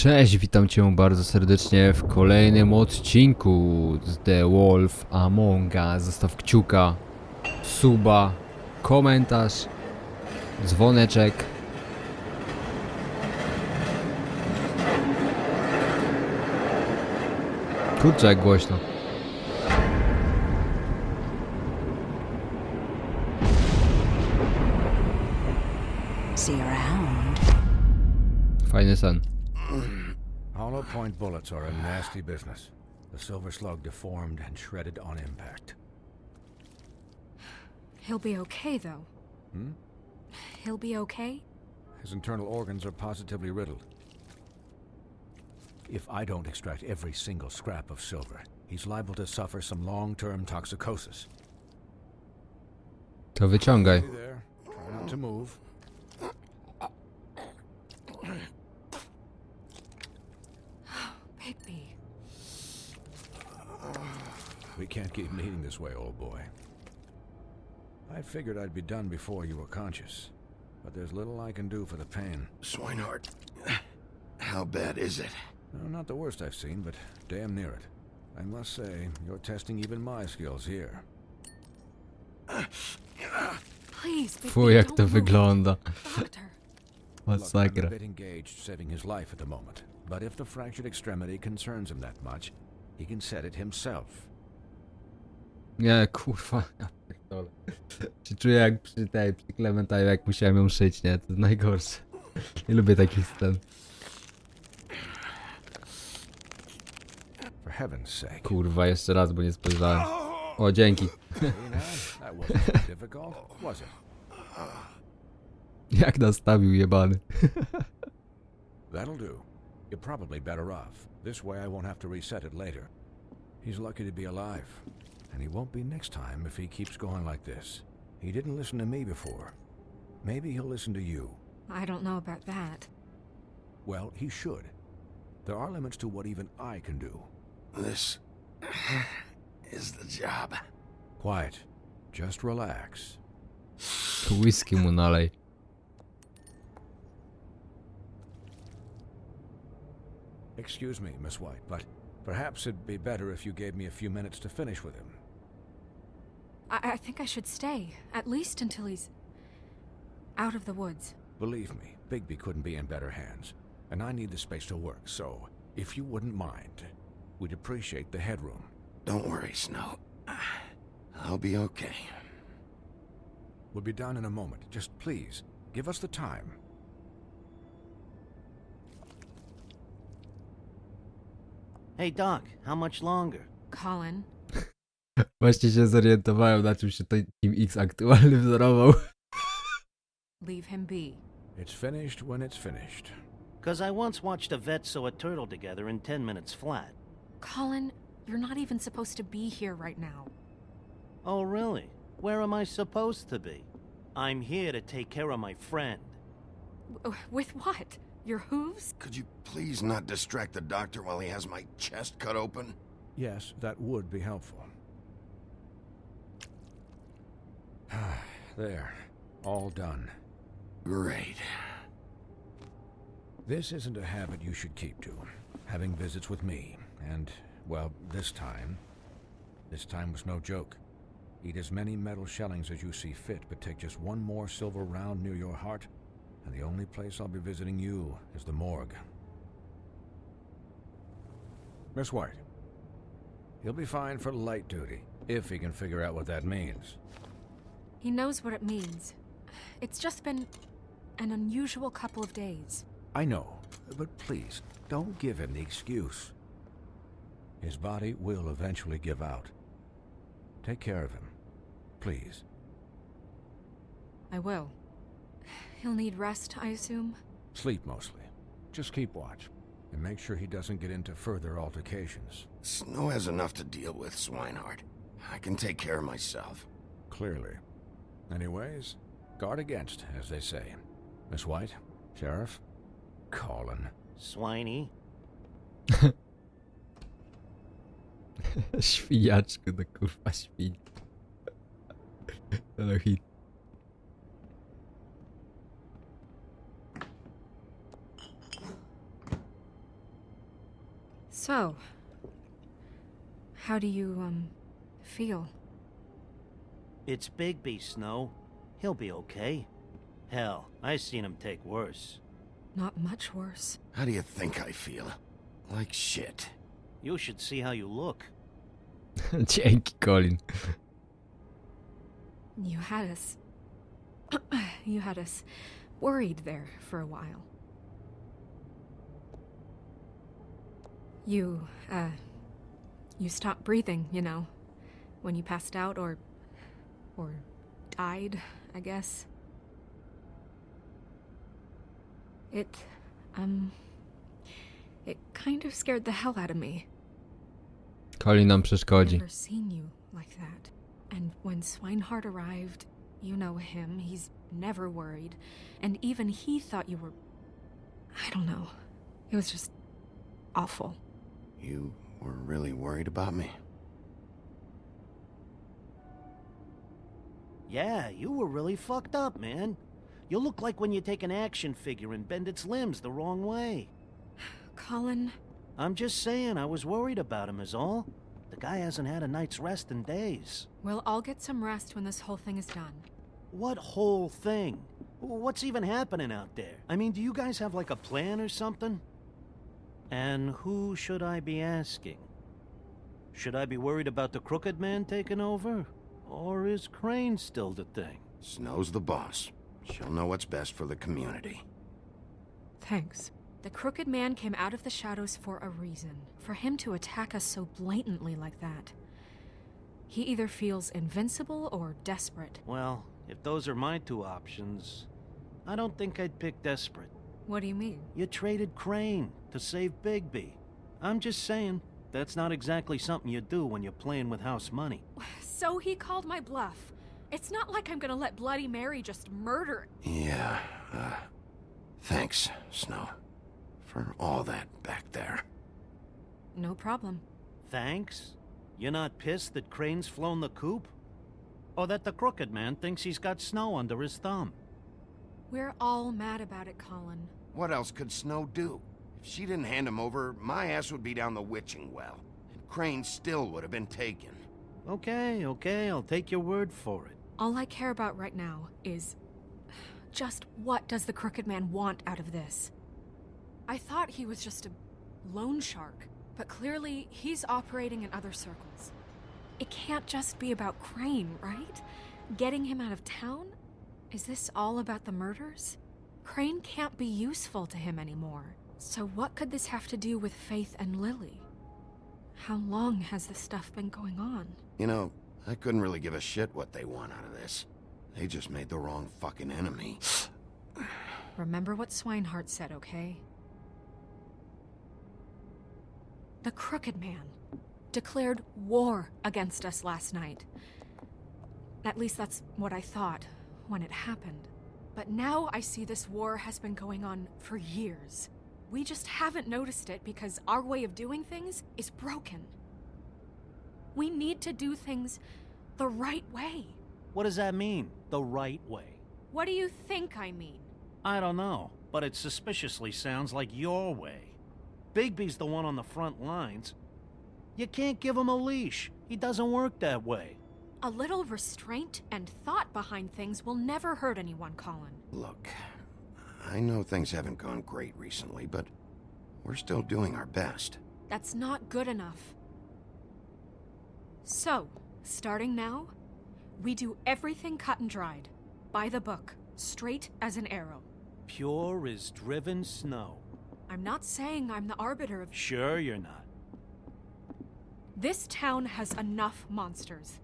Cześć, witam cię bardzo serdecznie w kolejnym odcinku z The Wolf Among Us. Zostaw kciuka, suba, komentarz, dzwoneczek. Kurczę, jak głośno. See you around. Fajny sen. Hollow point bullets are a nasty business. The silver slug deformed and shredded on impact. He'll be okay, though. He'll be okay? His internal organs are positively riddled. If I don't extract every single scrap of silver, he's liable to suffer some long-term toxicosis. To wyciągaj. Stay there. Try not to move. Baby. We can't keep meeting this way, old boy. I figured I'd be done before you were conscious, but there's little I can do for the pain. Swinehart, how bad is it? No, not the worst I've seen, but damn near it. I must say, you're testing even my skills here. Please, baby, Fuj, jak don't to move. wygląda. Doctor. Look, I'm Masakra. a bit engaged saving his life at the moment, but if the fractured extremity concerns him that much, he can set it himself. Nie, kurwa. Ja pierdolę. Się czuję jak przy Clementine, jak musiałem ją szyć, nie? To jest najgorsze. Nie lubię takich scen. For heaven's sake. Kurwa, jeszcze raz, bo nie spojrzałem. O, dzięki. See now? That wasn't too difficult, was it? Jak nastawił jebany. That'll do. You're probably better off. This way I won't have to reset it later. He's lucky to be alive. And he won't be next time if he keeps going like this. He didn't listen to me before. Maybe he'll listen to you. I don't know about that. Well, he should. There are limits to what even I can do. This is the job. Quiet. Just relax. To whisky mu nalej. Excuse me, Miss White, but perhaps it'd be better if you gave me a few minutes to finish with him. I think I should stay, at least until he's out of the woods. Believe me, Bigby couldn't be in better hands, and I need the space to work, so if you wouldn't mind, we'd appreciate the headroom. Don't worry, Snow. I'll be okay. We'll be done in a moment. Just please, give us the time. Hey Doc, how much longer? Colin. Właśnie się zorientowałem, na czym się to Team X aktualny wzorował. Leave him be. It's finished when it's finished. 'Cause I once watched a vet sew a turtle together in 10 minutes flat. Colin, you're not even supposed to be here right now. Oh really? Where am I supposed to be? I'm here to take care of my friend. With what? Your hooves? Could you please not distract the doctor while he has my chest cut open? Yes, that would be helpful. There. All done. Great. This isn't a habit you should keep to. Having visits with me. And, well, this time was no joke. Eat as many metal shellings as you see fit, but take just one more silver round near your heart, and the only place I'll be visiting you is the morgue. Miss White. He'll be fine for light duty, if he can figure out what that means. He knows what it means. It's just been an unusual couple of days. I know, but please, don't give him the excuse. His body will eventually give out. Take care of him, please. I will. He'll need rest, I assume? Sleep mostly. Just keep watch, and make sure he doesn't get into further altercations. Snow has enough to deal with, Swinehart. I can take care of myself. Clearly. Anyways, guard against, as they say. Miss White, Sheriff, Colin. Swiney. Świniaczku, no kurwa świń. No hit. So, how do you, feel? It's Bigby, Snow. He'll be okay. Hell, I seen him take worse. Not much worse. How do you think I feel? Like shit. You should see how you look. Dzięki, Colin. You had us... you had us worried there for a while. You stopped breathing, you know, when you passed out or died, I guess. It kind of scared the hell out of me. Colin nam przeszkodzi. Never seen you like that. And when Swinehart arrived, you know him, he's never worried. And even he thought you were... I don't know. It was just awful. You were really worried about me? Yeah, you were really fucked up, man. You look like when you take an action figure and bend its limbs the wrong way. Colin... I'm just saying, I was worried about him is all. The guy hasn't had a night's rest in days. We'll all get some rest when this whole thing is done. What whole thing? What's even happening out there? I mean, do you guys have like a plan or something? And who should I be asking? Should I be worried about the Crooked Man taking over? Or is Crane still the thing? Snow's the boss. She'll know what's best for the community. Thanks. The Crooked Man came out of the shadows for a reason. For him to attack us so blatantly like that. He either feels invincible or desperate. Well, if those are my two options, I don't think I'd pick desperate. What do you mean? You traded Crane to save Bigby. I'm just saying, that's not exactly something you do when you're playing with house money. So he called my bluff. It's not like I'm gonna let Bloody Mary just murder... Yeah, thanks, Snow. For all that back there. No problem. Thanks? You're not pissed that Crane's flown the coop? Or that the Crooked Man thinks he's got Snow under his thumb? We're all mad about it, Colin. What else could Snow do? If she didn't hand him over, my ass would be down the witching well. And Crane still would have been taken. Okay, I'll take your word for it. All I care about right now is... just what does the Crooked Man want out of this? I thought he was just a loan shark, but clearly he's operating in other circles. It can't just be about Crane, right? Getting him out of town? Is this all about the murders? Crane can't be useful to him anymore. So what could this have to do with Faith and Lily? How long has this stuff been going on? You know, I couldn't really give a shit what they want out of this. They just made the wrong fucking enemy. Remember what Swinehart said, okay? The Crooked Man declared war against us last night. At least that's what I thought when it happened. But now I see this war has been going on for years. We just haven't noticed it because our way of doing things is broken. We need to do things the right way. What does that mean, the right way? What do you think I mean? I don't know, but it suspiciously sounds like your way. Bigby's the one on the front lines. You can't give him a leash. He doesn't work that way. A little restraint and thought behind things will never hurt anyone, Colin. Look, I know things haven't gone great recently, but we're still doing our best. That's not good enough. So, starting now, we do everything cut and dried. By the book, straight as an arrow. Pure as driven snow. I'm not saying I'm the arbiter of... Sure you're not. This town has enough monsters.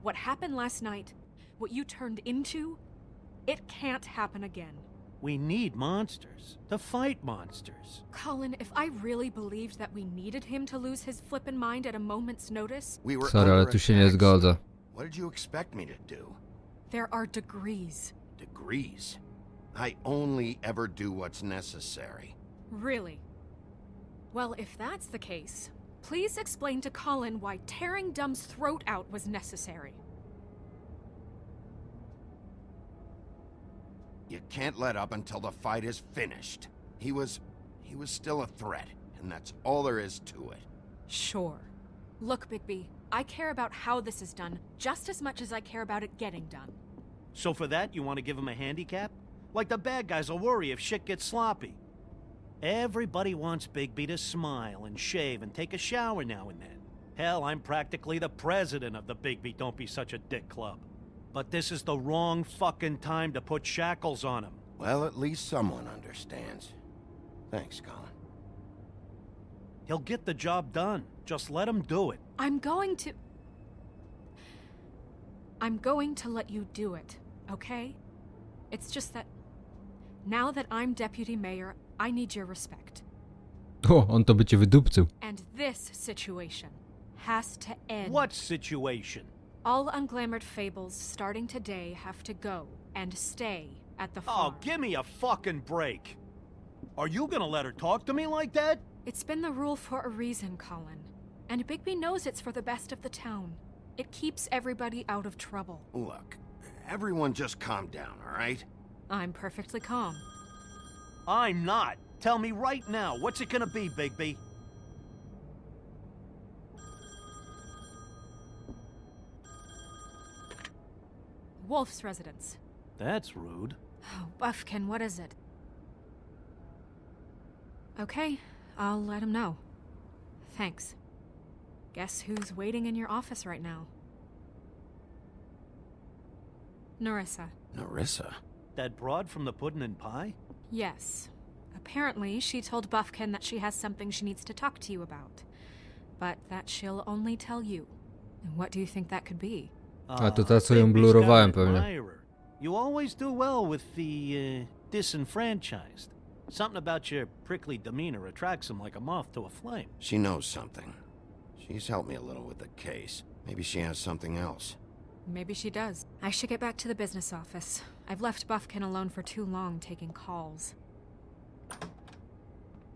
What happened last night, what you turned into, it can't happen again. We need monsters to fight monsters. Colin, if I really believed that we needed him to lose his flippin' mind at a moment's notice... We were Sorry, ale under tu się nie attack, zgodzę. so what did you expect me to do? There are degrees. Degrees? I only ever do what's necessary. Really? Well, if that's the case, please explain to Colin why tearing Dumb's throat out was necessary. You can't let up until the fight is finished. He was still a threat, and that's all there is to it. Sure. Look, Bigby, I care about how this is done just as much as I care about it getting done. So for that, you want to give him a handicap? Like the bad guys will worry if shit gets sloppy. Everybody wants Bigby to smile and shave and take a shower now and then. Hell, I'm practically the president of the Bigby Don't Be Such a Dick Club. But this is the wrong fucking time to put shackles on him. Well, at least someone understands. Thanks, Colin. He'll get the job done. Just let him do it. I'm going to let you do it, okay? It's just that now that I'm deputy mayor, I need your respect. O, on to by cię wydupcył. And this situation has to end. What situation? All unglamored fables starting today have to go and stay at the farm. Oh, give me a fucking break. Are you gonna let her talk to me like that? It's been the rule for a reason, Colin. And Bigby knows it's for the best of the town. It keeps everybody out of trouble. Look, everyone just calm down, all right? I'm perfectly calm. I'm not. Tell me right now, what's it gonna be, Bigby? Wolf's residence. That's rude. Oh, Buffkin, what is it? Okay, I'll let him know. Thanks. Guess who's waiting in your office right now? Nerissa. Nerissa? That broad from the puddin' and pie? Yes. Apparently, she told Buffkin that she has something she needs to talk to you about. But that she'll only tell you. And what do you think that could be? A to ta, co ją Bigby's blurowałem got an pewnie. admirer. You always do well with the, disenfranchised. Something about your prickly demeanor attracts him like a moth to a flame. She knows something. She's helped me a little with the case. Maybe she has something else. Maybe she does. I should get back to the business office. I've left Buffkin alone for too long taking calls.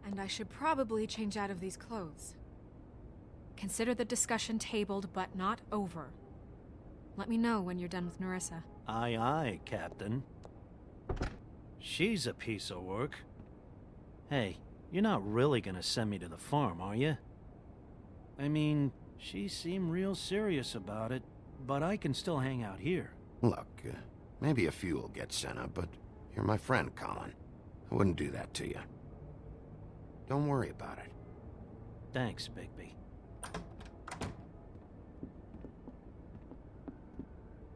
And I should probably change out of these clothes. Consider the discussion tabled but not over. Let me know when you're done with Nerissa. Aye, aye, Captain. She's a piece of work. Hey, you're not really gonna send me to the farm, are you? I mean, she seemed real serious about it, but I can still hang out here. Look, maybe a few will get sent up, but you're my friend, Colin. I wouldn't do that to you. Don't worry about it. Thanks, Bigby.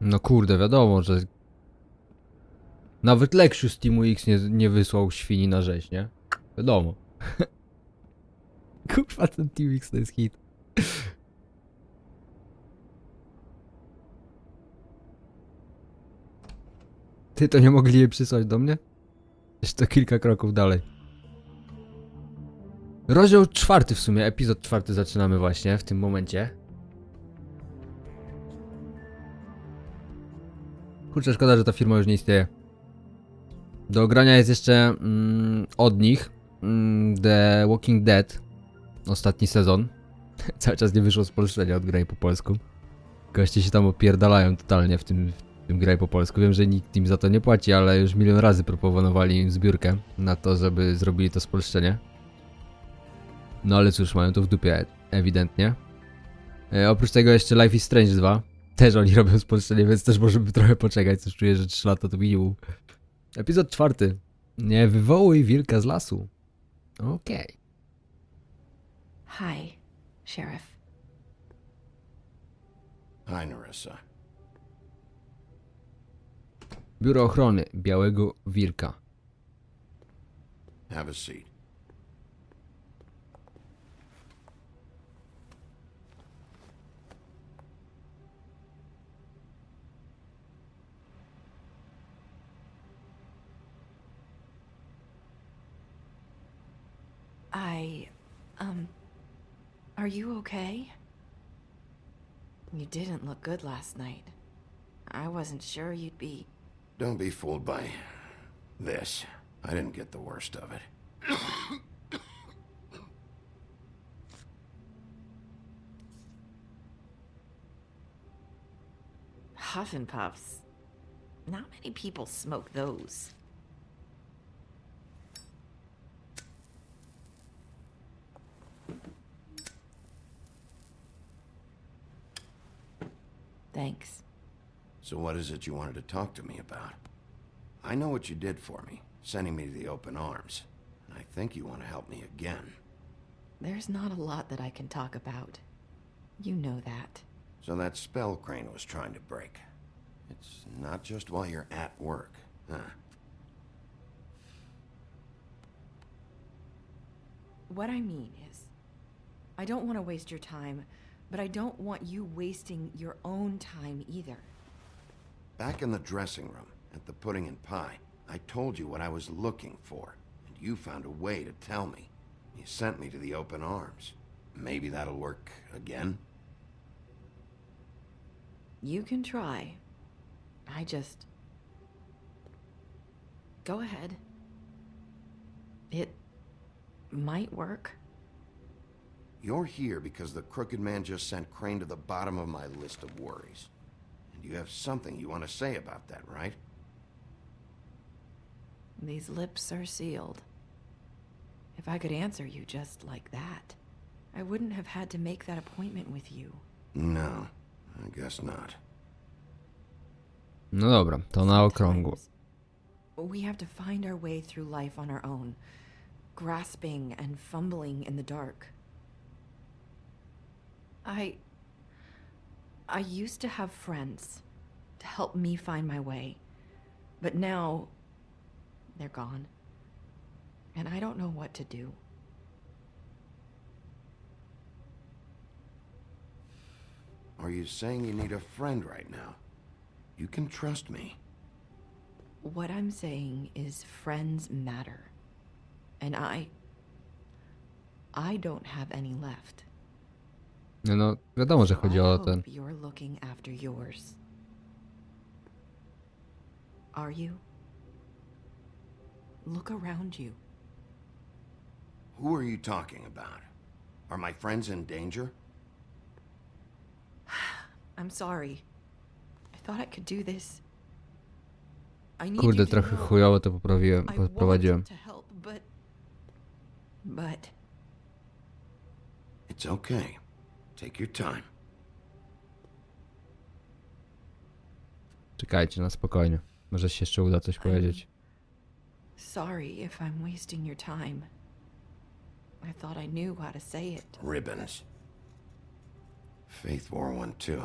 No kurde, wiadomo, że... Nawet Leksiu z Teamu X nie wysłał świni na rzeź, nie? Wiadomo. Kurwa, ten Team X to jest hit. Ty, to nie mogli jej przysłać do mnie? Jeszcze kilka kroków dalej. Rozdział 4 w sumie, epizod 4 zaczynamy właśnie w tym momencie. Kurczę, szkoda, że ta firma już nie istnieje. Do ogrania jest jeszcze od nich The Walking Dead. Ostatni sezon. Cały czas nie wyszło spolszczenia od Graj po polsku. Goście się tam opierdalają totalnie w tym Graj po polsku. Wiem, że nikt im za to nie płaci, ale już milion razy proponowali im zbiórkę na to, żeby zrobili to spolszczenie. No ale cóż, mają to w dupie ewidentnie. Oprócz tego jeszcze Life is Strange 2. Też oni robią spolszczenie, więc też możemy trochę poczekać. Coś czuję, że 3 lata to minimum. Epizod 4. Nie wywołuj wilka z lasu. Okej. Hi, Sheriff. Hi, Nerissa. Biuro Ochrony Białego Wilka. Have a seat. Are you okay? You didn't look good last night. I wasn't sure you'd be... Don't be fooled by this. I didn't get the worst of it. Huff and puffs. Not many people smoke those. Thanks. So what is it you wanted to talk to me about? I know what you did for me, sending me to the open arms. And I think you want to help me again. There's not a lot that I can talk about. You know that. So that spell Crane was trying to break. It's not just while you're at work, huh? What I mean is, I don't want to waste your time, but I don't want you wasting your own time either. Back in the dressing room, at the pudding and pie, I told you what I was looking for, and you found a way to tell me. You sent me to the open arms. Maybe that'll work again? You can try. I just... Go ahead. It might work. You're here because the crooked man just sent Crane to the bottom of my list of worries. And you have something you want to say about that, right? These lips are sealed. If I could answer you just like that, I wouldn't have had to make that appointment with you. No, I guess not. No dobra, to na okrągło. Sometimes we have to find our way through life on our own, grasping and fumbling in the dark. I used to have friends to help me find my way, but now they're gone, and I don't know what to do. Are you saying you need a friend right now? You can trust me. What I'm saying is friends matter, and I don't have any left. No, wiadomo, że chodzi I o hope ten. you're looking after yours. Are you? Look around you. Who are you talking about? Are my friends in danger? I'm sorry. I thought I could do this. I need Kurde, you to trochę know chujowo to poprawiłem, I poprowadziłem. wanted to help, but It's okay. Take your time. Czekajcie, na spokojnie. Może się jeszcze uda coś powiedzieć. sorry if I'm wasting your time. I thought I knew how to say it. Ribbons. Faith wore one too.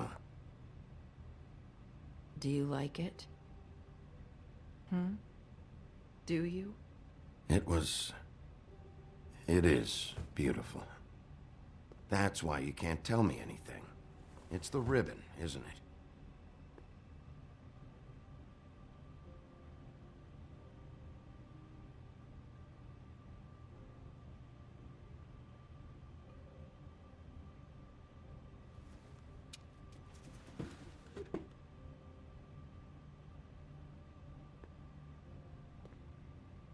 Do you like it? Do you? It is beautiful. That's why you can't tell me anything. It's the ribbon, isn't it?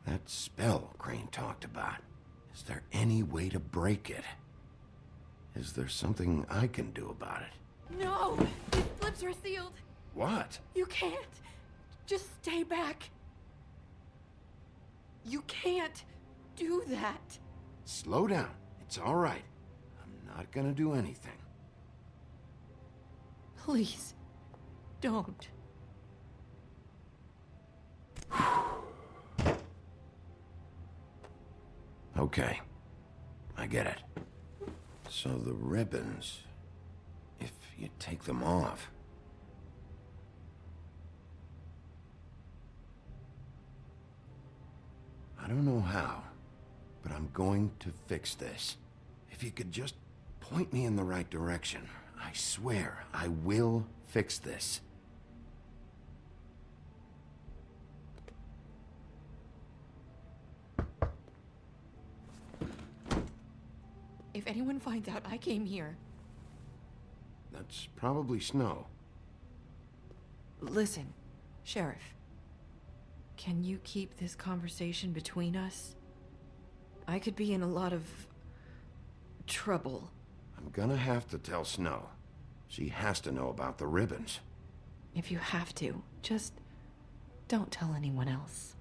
That spell Crane talked about. Is there any way to break it? Is there something I can do about it? No! His lips are sealed! What? You can't! Just stay back! You can't do that! Slow down. It's all right. I'm not gonna do anything. Please, don't. Okay. I get it. So the ribbons, if you take them off... I don't know how, but I'm going to fix this. If you could just point me in the right direction, I swear I will fix this. If anyone finds out I came here, That's probably snow. listen, Sheriff. Can you keep this conversation between us? I could be in a lot of trouble. I'm gonna have to tell Snow. She has to know about the ribbons. If you have to, just don't tell anyone else.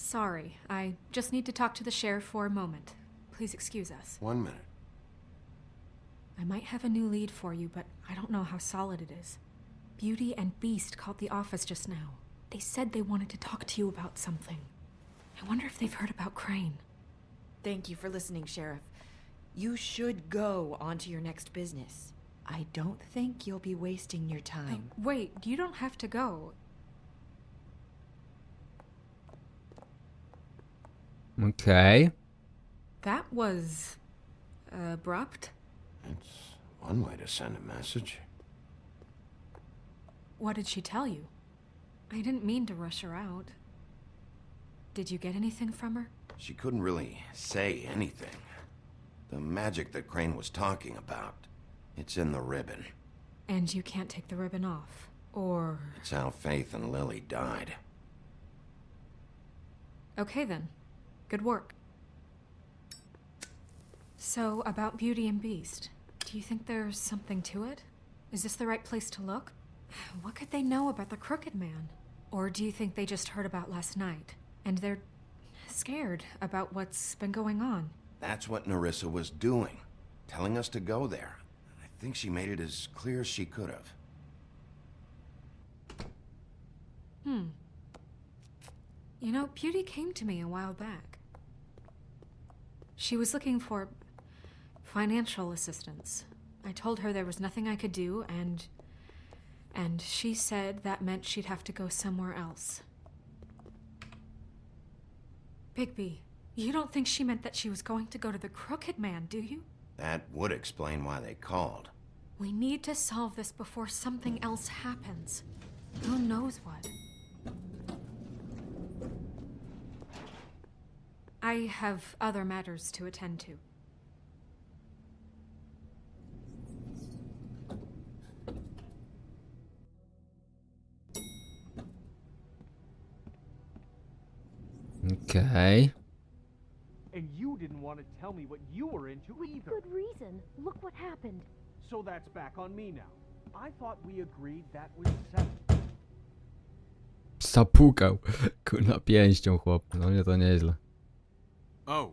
Sorry, I just need to talk to the sheriff for a moment. Please excuse us. 1 minute. I might have a new lead for you, but I don't know how solid it is. Beauty and Beast called the office just now. They said they wanted to talk to you about something. I wonder if they've heard about Crane. Thank you for listening, Sheriff. You should go on to your next business. I don't think you'll be wasting your time. Wait, you don't have to go. Okej. That was abrupt. It's one way to send a message. What did she tell you? I didn't mean to rush her out. Did you get anything from her? She couldn't really say anything. The magic that Crane was talking about, it's in the ribbon. And you can't take the ribbon off, or... It's how Faith and Lily died. Okay then. Good work. So, about Beauty and Beast, do you think there's something to it? Is this the right place to look? What could they know about the Crooked Man? Or do you think they just heard about last night, and they're scared about what's been going on? That's what Nerissa was doing, telling us to go there. I think she made it as clear as she could have. You know, Beauty came to me a while back. She was looking for financial assistance. I told her there was nothing I could do, and she said that meant she'd have to go somewhere else. Bigby, you don't think she meant that she was going to go to the Crooked Man, do you? That would explain why they called. We need to solve this before something else happens. Who knows what? I have other matters to attend to. Okej. And you didn't want to tell me what you were into either. Good reason. Look what happened. So that's back on me now. I thought we agreed that was settled. Zapukał. Kurna pięścią chłop. No nie to nieźle. Oh.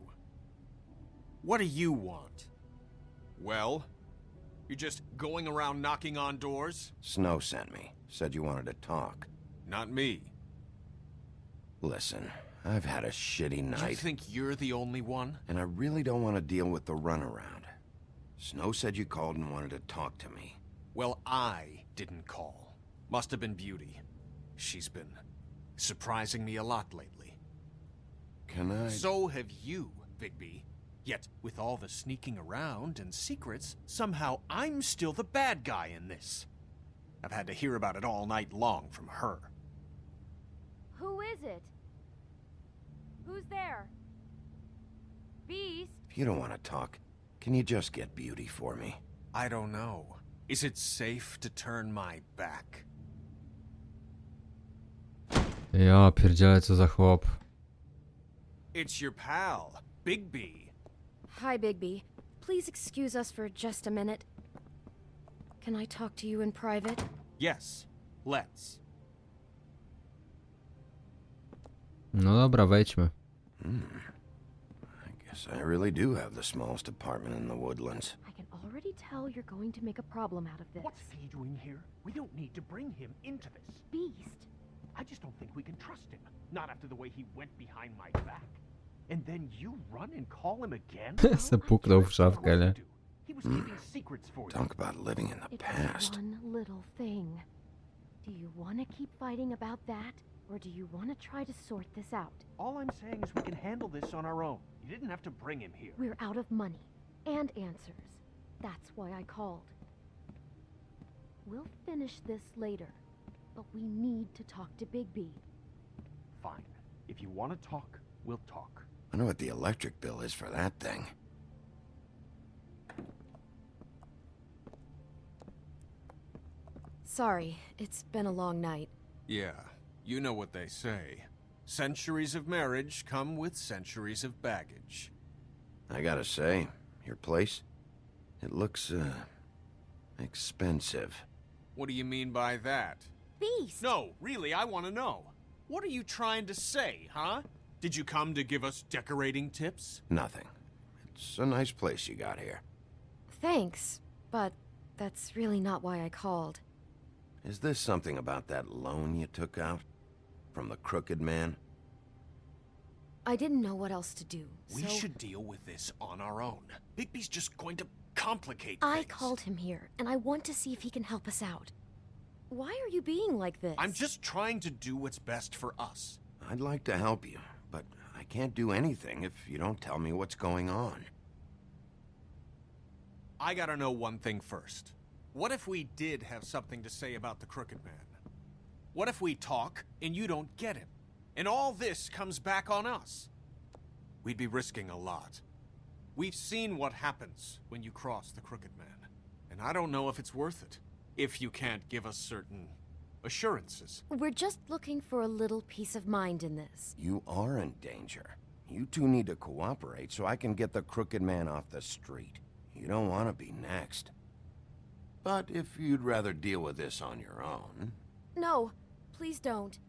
What do you want? Well? You're just going around knocking on doors? Snow sent me. Said you wanted to talk. Not me. Listen, I've had a shitty night. You think you're the only one? And I really don't want to deal with the runaround. Snow said you called and wanted to talk to me. Well, I didn't call. Must have been Beauty. She's been surprising me a lot lately. Can I... So have you, Bigby. Yet, with all the sneaking around and secrets, somehow I'm still the bad guy in this. I've had to hear about it all night long from her. Who is it? Who's there? Beast? If you don't want to talk, can you just get Beauty for me? I don't know. Is it safe to turn my back? Ja pierdzielę, co za chłop. It's your pal, Bigby. Hi, Bigby. Please excuse us for just a minute. Can I talk to you in private? Yes, let's. No dobra, wejdźmy. I guess I really do have the smallest apartment in the woodlands. I can already tell you're going to make a problem out of this. What's he doing here? We don't need to bring him into this. Beast? I just don't think we can trust him. Not after the way he went behind my back. And then you run and call him again? Zapuknął w szafkę, nie? He was keeping secrets for you. Talk about living in the It's past. one little thing. Do you want to keep fighting about that? Or do you want to try to sort this out? All I'm saying is we can handle this on our own. You didn't have to bring him here. We're out of money. And answers. That's why I called. We'll finish this later. But we need to talk to Bigby. Fine. If you want to talk, we'll talk. I know what the electric bill is for that thing. Sorry, it's been a long night. Yeah, you know what they say. Centuries of marriage come with centuries of baggage. I gotta say, your place, it looks, expensive. What do you mean by that? Beast! No, really, I want to know. What are you trying to say, huh? Did you come to give us decorating tips? Nothing. It's a nice place you got here. Thanks, but that's really not why I called. Is this something about that loan you took out? From the crooked man? I didn't know what else to do, We so should deal with this on our own. Bigby's just going to complicate I things. called him here, and I want to see if he can help us out. Why are you being like this? I'm just trying to do what's best for us. I'd like to help you, but I can't do anything if you don't tell me what's going on. I gotta know one thing first. What if we did have something to say about the Crooked Man? What if we talk and you don't get him? And all this comes back on us? We'd be risking a lot. We've seen what happens when you cross the Crooked Man. And I don't know if it's worth it. If you can't give us certain assurances. We're just looking for a little peace of mind in this. You are in danger. You two need to cooperate so I can get the crooked man off the street. You don't want to be next. But if you'd rather deal with this on your own... No, please don't.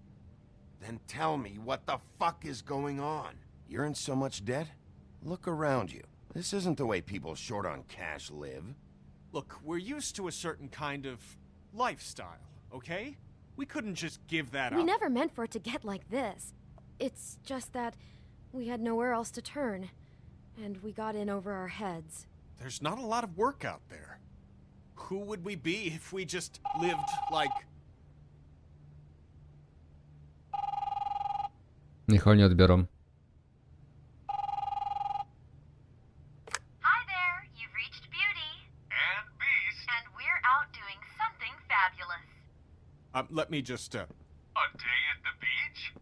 Then tell me what the fuck is going on. You're in so much debt? Look around you. This isn't the way people short on cash live. Look, we're used to a certain kind of lifestyle, okay? We couldn't just give that up. We never meant for it to get like this. It's just that we had nowhere else to turn, and we got in over our heads. There's not a lot of work out there. Who would we be if we just lived like... Niech oni odbiorą. Hi there, you've reached Beauty. And Beast. And we're out doing something fabulous. let me just, A day at the beach?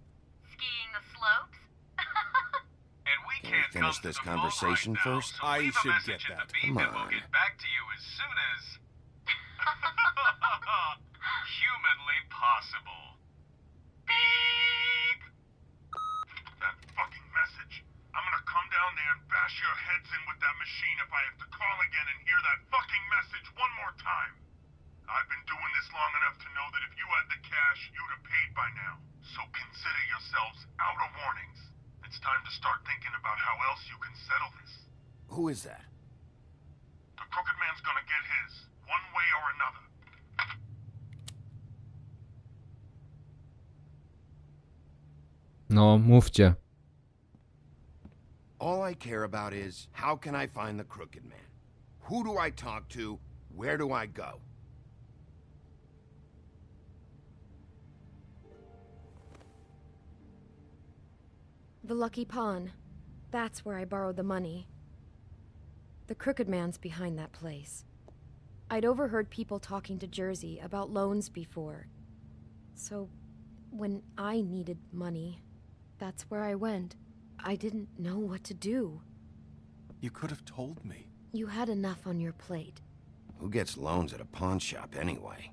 Skiing the slopes. And we Can we can't finish come to this the phone conversation right now, first? so I leave a should message get at that. the beep Come and we'll on. get back to you as soon as... humanly possible. Beep! That fucking message. I'm gonna come down there and bash your heads in with that machine if I have to call again and hear that fucking message one more time. I've been doing this long enough to know that if you had the cash, you'd have paid by now. So consider yourselves out of warnings. It's time to start thinking about how else you can settle this. Who is that? The Crooked Man's gonna get his, one way or another. No, mówcie. All I care about is, how can I find the crooked man? Who do I talk to? Where do I go? The Lucky Pawn. That's where I borrowed the money. The Crooked Man's behind that place. I'd overheard people talking to Jersey about loans before. So, when I needed money, that's where I went. I didn't know what to do. You could have told me. You had enough on your plate. Who gets loans at a pawn shop anyway?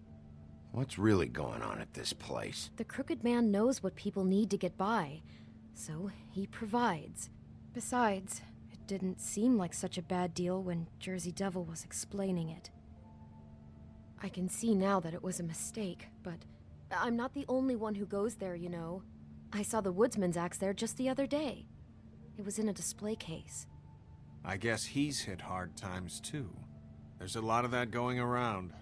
What's really going on at this place? The Crooked Man knows what people need to get by, so he provides. Besides, it didn't seem like such a bad deal when Jersey Devil was explaining it. I can see now that it was a mistake, but I'm not the only one who goes there, you know. I saw the Woodsman's axe there just the other day. It was in a display case. I guess he's hit hard times too. There's a lot of that going around.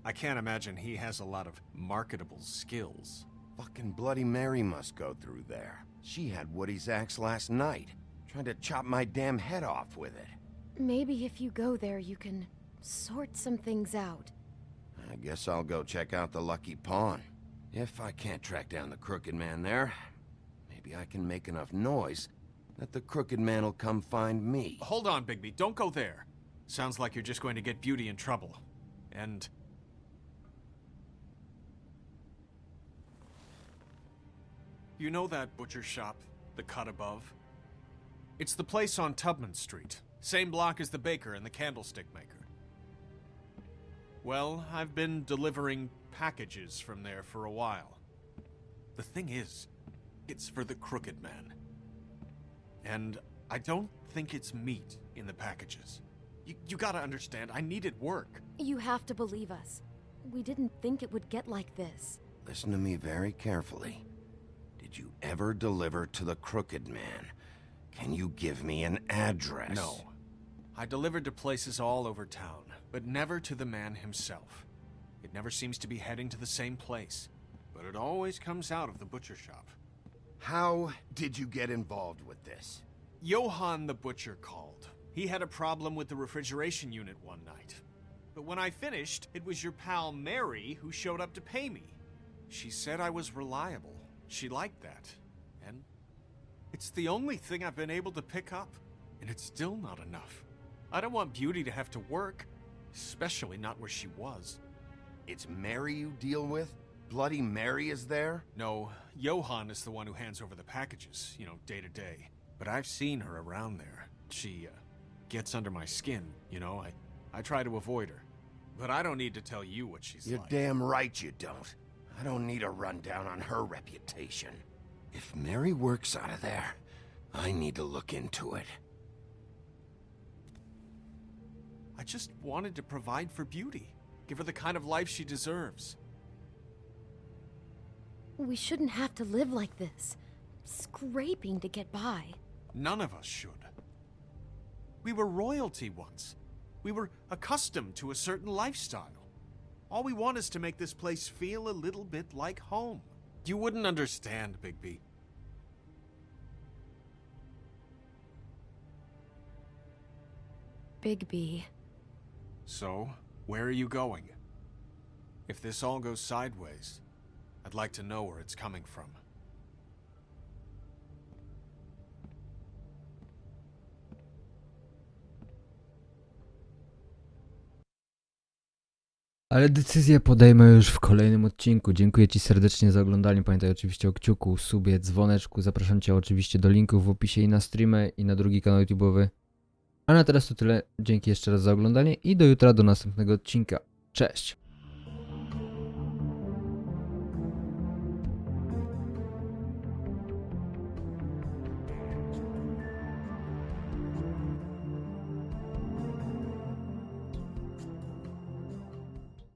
I can't imagine he has a lot of marketable skills. Fucking Bloody Mary must go through there. She had Woody's axe last night, trying to chop my damn head off with it. Maybe if you go there, you can sort some things out. I guess I'll go check out the Lucky Pawn. If I can't track down the Crooked Man there, maybe I can make enough noise that the Crooked Man will come find me. Hold on, Bigby. Don't go there. Sounds like you're just going to get Beauty in trouble. And... you know that butcher shop, the cut above? It's the place on Tubman Street. Same block as the baker and the candlestick maker. Well, I've been delivering packages from there for a while. The thing is, it's for the Crooked Man. And I don't think it's meat in the packages. You gotta understand, I needed work. You have to believe us. We didn't think it would get like this. Listen to me very carefully. Did did you ever deliver to the Crooked Man? Can you give me an address? No. I delivered to places all over town, but never to the man himself. It never seems to be heading to the same place, but it always comes out of the butcher shop. How did you get involved with this? Johann the butcher called. He had a problem with the refrigeration unit one night. But when I finished, it was your pal Mary who showed up to pay me. She said I was reliable. She liked that. And it's the only thing I've been able to pick up. And it's still not enough. I don't want Beauty to have to work, especially not where she was. It's Mary you deal with? Bloody Mary is there? No, Johann is the one who hands over the packages, you know, day to day. But I've seen her around there. She, gets under my skin, you know. I try to avoid her. But I don't need to tell you what she's You're like. damn right you don't. I don't need a rundown on her reputation. If Mary works out of there, I need to look into it. I just wanted to provide for Beauty. Give her the kind of life she deserves. We shouldn't have to live like this, scraping to get by. None of us should. We were royalty once. We were accustomed to a certain lifestyle. All we want is to make this place feel a little bit like home. You wouldn't understand, Bigby. Bigby. So, where are you going? If this all goes sideways, I'd like to know where it's coming from. Ale decyzję podejmę już w kolejnym odcinku. Dziękuję Ci serdecznie za oglądanie. Pamiętaj oczywiście o kciuku, subie, dzwoneczku. Zapraszam Cię oczywiście do linków w opisie i na streamy, i na drugi kanał YouTube'owy. A na teraz to tyle. Dzięki jeszcze raz za oglądanie i do jutra, do następnego odcinka. Cześć!